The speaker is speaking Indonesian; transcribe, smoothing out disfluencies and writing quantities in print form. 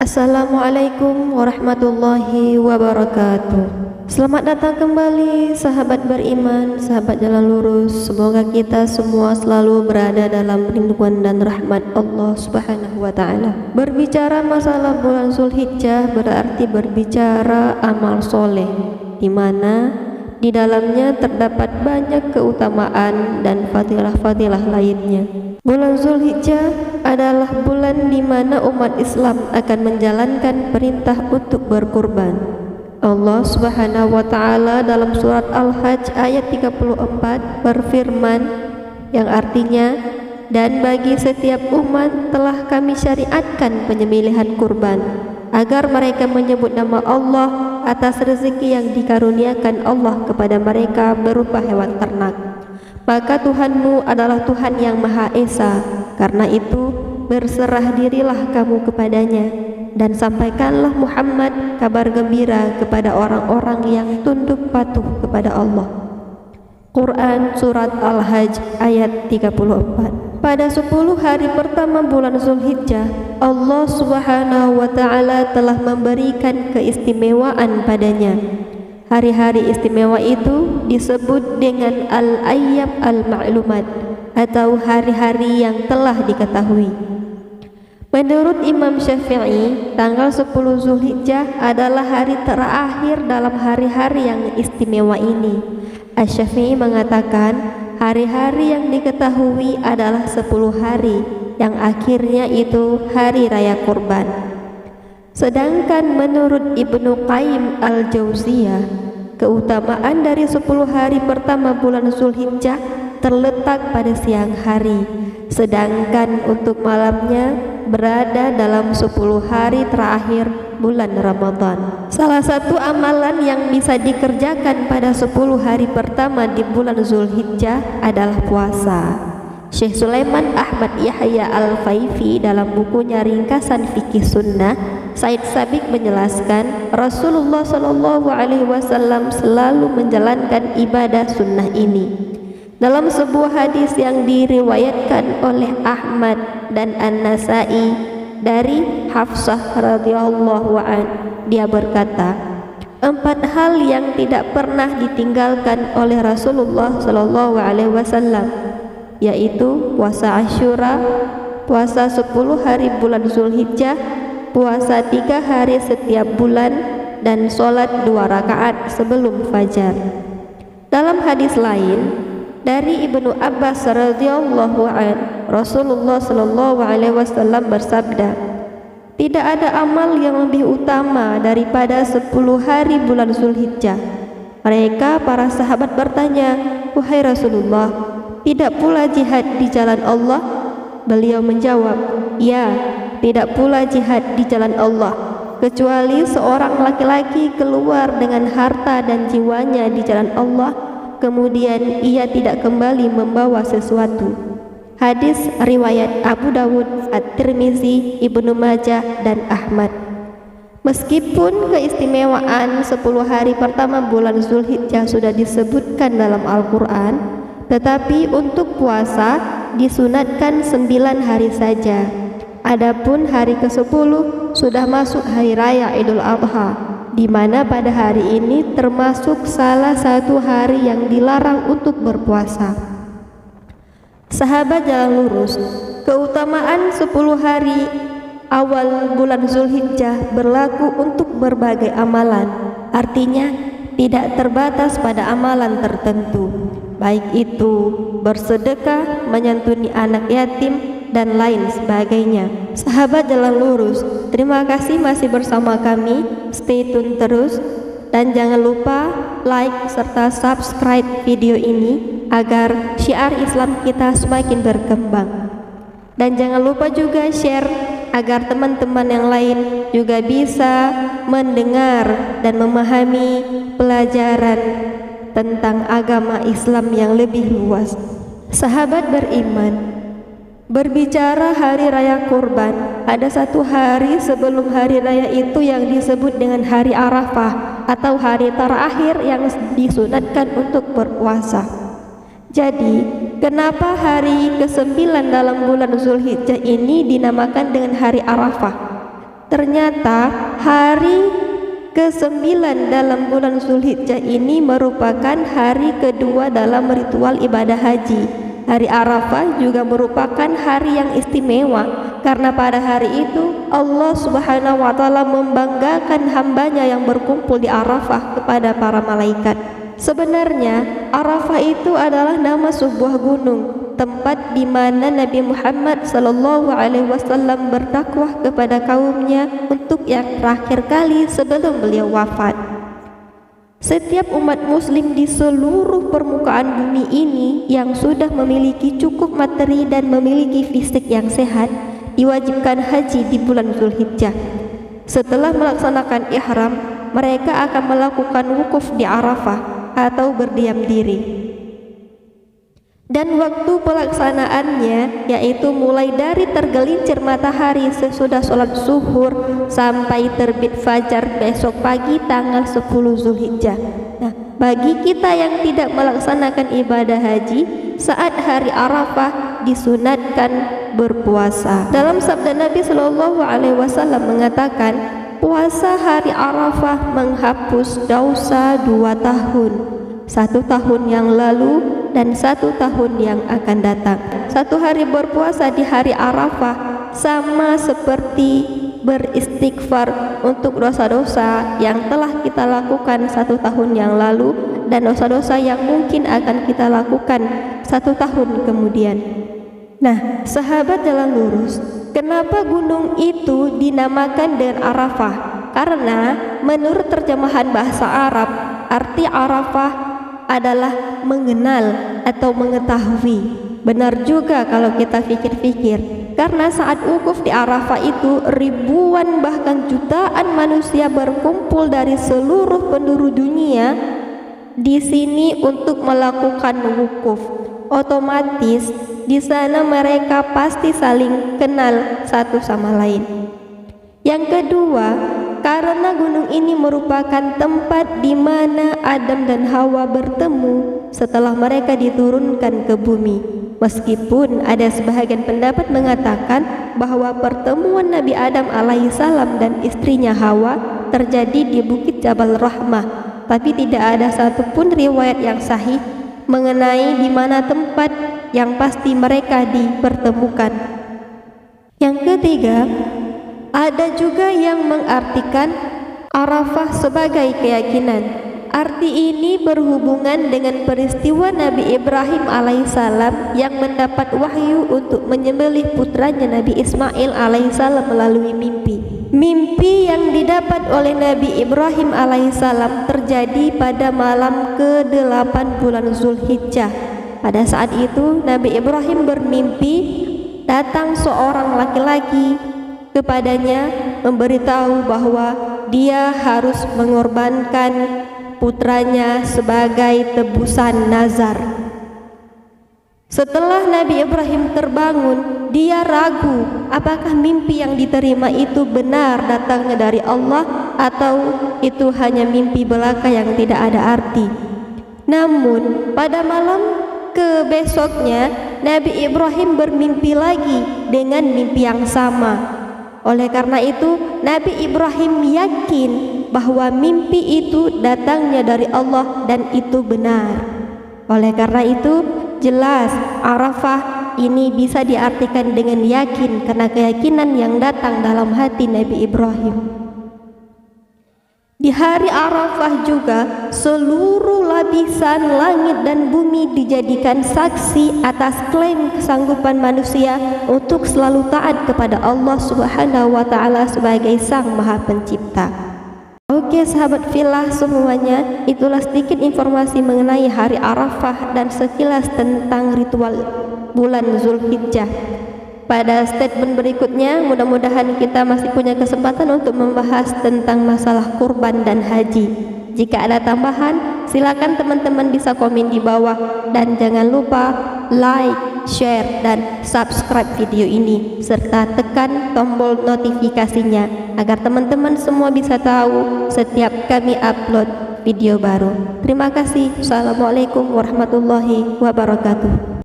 Assalamualaikum warahmatullahi wabarakatuh. Selamat datang kembali sahabat beriman, sahabat jalan lurus. Semoga kita semua selalu berada dalam lindungan dan rahmat Allah Subhanahu wa taala. Berbicara masalah bulan Zulhijjah berarti berbicara amal soleh, di mana di dalamnya terdapat banyak keutamaan dan fadilah-fadilah lainnya. Bulan Zulhijjah adalah bulan di mana umat Islam akan menjalankan perintah untuk berkurban. Allah Subhanahu wa taala dalam surat Al-Hajj ayat 34 berfirman yang artinya, dan bagi setiap umat telah kami syariatkan penyembelihan kurban agar mereka menyebut nama Allah atas rezeki yang dikaruniakan Allah kepada mereka berupa hewan ternak. Maka Tuhanmu adalah Tuhan yang Maha Esa. Karena itu berserah dirilah kamu kepadanya, dan sampaikanlah Muhammad kabar gembira kepada orang-orang yang tunduk patuh kepada Allah. Quran Surat Al-Hajj ayat 34. Pada 10 hari pertama bulan Zulhijjah, Allah Subhanahu wa taala telah memberikan keistimewaan padanya. Hari-hari istimewa itu disebut dengan Al-Ayyam Al-Ma'lumat atau hari-hari yang telah diketahui. Menurut Imam Syafi'i, tanggal 10 Zulhijjah adalah hari terakhir dalam hari-hari yang istimewa ini. Asy-Syafi'i mengatakan hari-hari yang diketahui adalah 10 hari, yang akhirnya itu hari raya kurban. Sedangkan menurut Ibnu Qayyim Al-Jauziyah, keutamaan dari 10 hari pertama bulan Zulhijjah terletak pada siang hari, sedangkan untuk malamnya berada dalam 10 hari terakhir bulan Ramadan. Salah satu amalan yang bisa dikerjakan pada 10 hari pertama di bulan Zulhijjah adalah puasa. Syekh Sulaiman Ahmad Yahya Al-Faifi dalam bukunya Ringkasan Fikih Sunnah Said Sabiq menjelaskan, Rasulullah SAW selalu menjalankan ibadah sunnah ini. Dalam sebuah hadis yang diriwayatkan oleh Ahmad dan An-Nasai dari Hafsah radhiyallahu an, dia berkata, 4 hal yang tidak pernah ditinggalkan oleh Rasulullah SAW, yaitu puasa Asyura, puasa 10 hari bulan Zulhijjah, puasa 3 hari setiap bulan, dan sholat 2 rakaat sebelum fajar. Dalam hadis lain dari Ibnu Abbas radhiyallahu an, Rasulullah sallallahu alaihi wasallam bersabda, tidak ada amal yang lebih utama daripada 10 hari bulan Zulhijjah. Mereka para sahabat bertanya, wahai Rasulullah, tidak pula jihad di jalan Allah? Beliau menjawab, ya, tidak pula jihad di jalan Allah, kecuali seorang laki-laki keluar dengan harta dan jiwanya di jalan Allah, kemudian ia tidak kembali membawa sesuatu. Hadis riwayat Abu Dawud, At-Tirmizi, Ibnu Majah, dan Ahmad. Meskipun keistimewaan 10 hari pertama bulan Zulhijjah sudah disebutkan dalam Al-Quran, tetapi untuk puasa disunatkan 9 hari saja. Adapun hari ke-10 sudah masuk hari raya Idul Adha, di mana pada hari ini termasuk salah satu hari yang dilarang untuk berpuasa. Sahabat jalan lurus, keutamaan 10 hari awal bulan Zulhijjah berlaku untuk berbagai amalan. Artinya tidak terbatas pada amalan tertentu, baik itu bersedekah, menyantuni anak yatim, dan lain sebagainya. Sahabat jalan lurus, terima kasih masih bersama kami. Stay tune terus, dan jangan lupa like serta subscribe video ini agar syiar Islam kita semakin berkembang. Dan jangan lupa juga share agar teman-teman yang lain juga bisa mendengar dan memahami pelajaran tentang agama Islam yang lebih luas. Sahabat beriman, berbicara hari raya kurban, ada 1 hari sebelum hari raya itu yang disebut dengan hari Arafah atau hari terakhir yang disunatkan untuk berpuasa. Jadi, kenapa hari ke-9 dalam bulan Zulhijjah ini dinamakan dengan hari Arafah? Ternyata hari ke-9 dalam bulan Zulhijjah ini merupakan hari kedua dalam ritual ibadah haji. Hari Arafah juga merupakan hari yang istimewa karena pada hari itu Allah Subhanahu wa Ta'ala membanggakan hambanya yang berkumpul di Arafah kepada para malaikat. Sebenarnya Arafah itu adalah nama sebuah gunung, tempat di mana Nabi Muhammad SAW berdakwah kepada kaumnya untuk yang terakhir kali sebelum beliau wafat. Setiap umat muslim di seluruh permukaan bumi ini yang sudah memiliki cukup materi dan memiliki fisik yang sehat diwajibkan haji di bulan Zulhijjah. Setelah melaksanakan ihram, mereka akan melakukan wukuf di Arafah atau berdiam diri. Dan waktu pelaksanaannya yaitu mulai dari tergelincir matahari sesudah sholat zuhur sampai terbit fajar besok pagi tanggal 10 Zulhijjah. Nah, bagi kita yang tidak melaksanakan ibadah haji, saat hari Arafah disunatkan berpuasa. Dalam sabda Nabi SAW mengatakan, puasa hari Arafah menghapus dosa 2 tahun, 1 tahun yang lalu dan 1 tahun yang akan datang. 1 hari berpuasa di hari Arafah sama seperti beristighfar untuk dosa-dosa yang telah kita lakukan 1 tahun yang lalu dan dosa-dosa yang mungkin akan kita lakukan 1 tahun kemudian. Nah, sahabat jalan lurus, kenapa gunung itu dinamakan dengan Arafah? Karena menurut terjemahan bahasa Arab, arti Arafah adalah mengenal atau mengetahui. Benar juga kalau kita pikir-pikir, karena saat wukuf di Arafah itu ribuan bahkan jutaan manusia berkumpul dari seluruh penjuru dunia di sini untuk melakukan wukuf. Otomatis di sana mereka pasti saling kenal satu sama lain. Yang kedua, karena gunung ini merupakan tempat di mana Adam dan Hawa bertemu setelah mereka diturunkan ke bumi. Meskipun ada sebahagian pendapat mengatakan bahwa pertemuan Nabi Adam alaihissalam dan istrinya Hawa terjadi di Bukit Jabal Rahmah, tapi tidak ada satupun riwayat yang sahih mengenai di mana tempat yang pasti mereka dipertemukan. Yang ketiga, ada juga yang mengartikan Arafah sebagai keyakinan. Arti ini berhubungan dengan peristiwa Nabi Ibrahim alaihissalam yang mendapat wahyu untuk menyembelih putranya Nabi Ismail alaihissalam melalui mimpi. Mimpi yang didapat oleh Nabi Ibrahim alaihissalam terjadi pada malam ke-8 bulan Zulhijjah. Pada saat itu Nabi Ibrahim bermimpi datang seorang laki-laki kepadanya memberitahu bahwa dia harus mengorbankan putranya sebagai tebusan nazar. Setelah Nabi Ibrahim terbangun, dia ragu apakah mimpi yang diterima itu benar datangnya dari Allah atau itu hanya mimpi belaka yang tidak ada arti. Namun pada malam besoknya Nabi Ibrahim bermimpi lagi dengan mimpi yang sama. Oleh karena itu Nabi Ibrahim yakin bahwa mimpi itu datangnya dari Allah dan itu benar. Oleh karena itu jelas Arafah ini bisa diartikan dengan yakin karena keyakinan yang datang dalam hati Nabi Ibrahim. Di hari Arafah juga seluruh lapisan langit dan bumi dijadikan saksi atas klaim kesanggupan manusia untuk selalu taat kepada Allah Subhanahu wa Ta'ala sebagai Sang Maha Pencipta. Oke sahabat fillah semuanya, itulah sedikit informasi mengenai hari Arafah dan sekilas tentang ritual bulan Zulhijjah. Pada statement berikutnya mudah-mudahan kita masih punya kesempatan untuk membahas tentang masalah kurban dan haji. Jika ada tambahan silakan teman-teman bisa komen di bawah dan jangan lupa like, share dan subscribe video ini serta tekan tombol notifikasinya agar teman-teman semua bisa tahu setiap kami upload video baru. Terima kasih. Assalamualaikum warahmatullahi wabarakatuh.